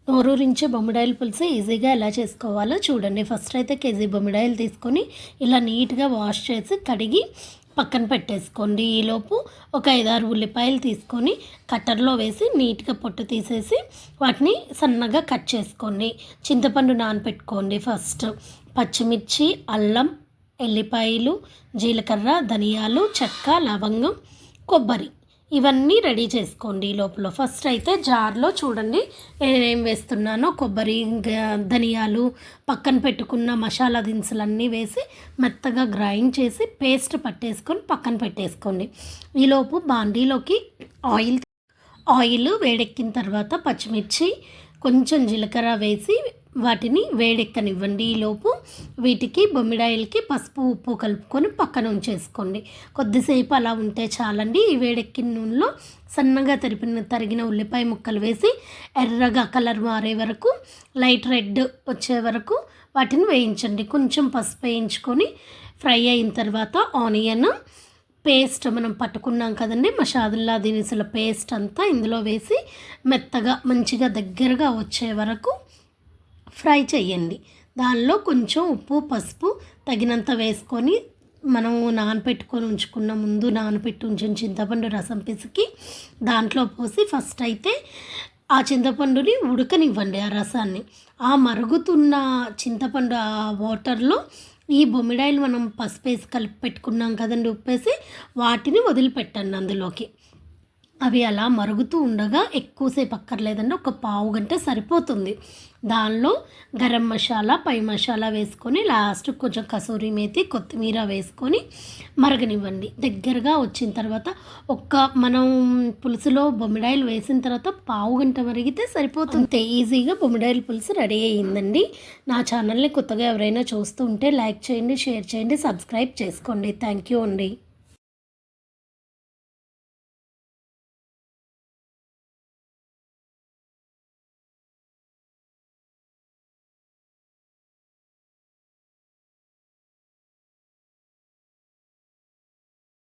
నోరూరించే బొమ్మిడాయిల పులుసు ఈజీగా ఎలా చేసుకోవాలో చూడండి. ఫస్ట్ అయితే కేజీ బొమ్మిడాయిలు తీసుకొని ఇలా నీట్గా వాష్ చేసి కడిగి పక్కన పెట్టేసుకోండి. ఈలోపు ఒక 5-6 ఉల్లిపాయలు తీసుకొని కట్టర్లో వేసి నీట్గా పొట్టు తీసేసి వాటిని సన్నగా కట్ చేసుకోండి. చింతపండు నానపెట్టుకోండి. ఫస్ట్ పచ్చిమిర్చి, అల్లం, ఎల్లిపాయలు, జీలకర్ర, ధనియాలు, చెక్క, లవంగం, కొబ్బరి ఇవన్నీ రెడీ చేసుకోండి. ఈ లోపల ఫస్ట్ అయితే జార్లో చూడండి నేనేం వేస్తున్నానో కొబ్బరి, ధనియాలు, పక్కన పెట్టుకున్న మసాలా దినుసులన్నీ వేసి మెత్తగా గ్రైండ్ చేసి పేస్ట్ పట్టేసుకొని పక్కన పెట్టేసుకోండి. ఈలోపు బాండీలోకి ఆయిల్ వేడెక్కిన తర్వాత పచ్చిమిర్చి, కొంచెం జీలకర్ర వేసి వాటిని వేడెక్కనివ్వండి. ఈలోపు వీటికి బొమ్మిడాయిలకి పసుపు, ఉప్పు కలుపుకొని పక్కన ఉంచేసుకోండి. కొద్దిసేపు అలా ఉంటే చాలండి. ఈ వేడెక్కిన నూనెలో సన్నగా తరిగిన ఉల్లిపాయ ముక్కలు వేసి ఎర్రగా కలర్ మారే వరకు, లైట్ రెడ్ వచ్చే వరకు వాటిని వేయించండి. కొంచెం పసుపు వేయించుకొని ఫ్రై అయిన తర్వాత ఆనియన్ పేస్ట్ మనం పట్టుకున్నాం కదండి, మసాలా దినుసుల పేస్ట్ అంతా ఇందులో వేసి మెత్తగా మంచిగా దగ్గరగా వచ్చే వరకు ఫ్రై చేయండి. దానిలో కొంచెం ఉప్పు, పసుపు తగినంత వేసుకొని మనం ముందు నానపెట్టి ఉంచిన చింతపండు రసం పిసికి దాంట్లో పోసి ఫస్ట్ అయితే ఆ చింతపండుని ఉడకనివ్వండి. ఆ రసాన్ని ఆ మరుగుతున్న చింతపండు ఆ వాటర్లో ఈ బొమ్మిడాయిలు మనం పసుపు వేసి కలిపి పెట్టుకున్నాం కదండి, ఉప్పేసి వాటిని వదిలిపెట్టండి అందులోకి. అవి అలా మరుగుతూ ఉండగా ఎక్కువసేపు అక్కర్లేదండి, ఒక పావు గంట సరిపోతుంది. దానిలో గరం మసాలా, పై మసాలా వేసుకొని లాస్ట్ కొంచెం కసూరి మేతి, కొత్తిమీర వేసుకొని మరగనివ్వండి. దగ్గరగా వచ్చిన తర్వాత మనం పులుసులో బొమ్మిడాయిలు వేసిన తర్వాత పావు గంట మరిగితే సరిపోతుంది. ఈజీగా బొమ్మిడాయిల పులుసు రెడీ అయ్యిందండి. నా ఛానల్ని కొత్తగా ఎవరైనా చూస్తూ ఉంటే లైక్ చేయండి, షేర్ చేయండి, సబ్స్క్రైబ్ చేసుకోండి. థ్యాంక్ యూ అండి.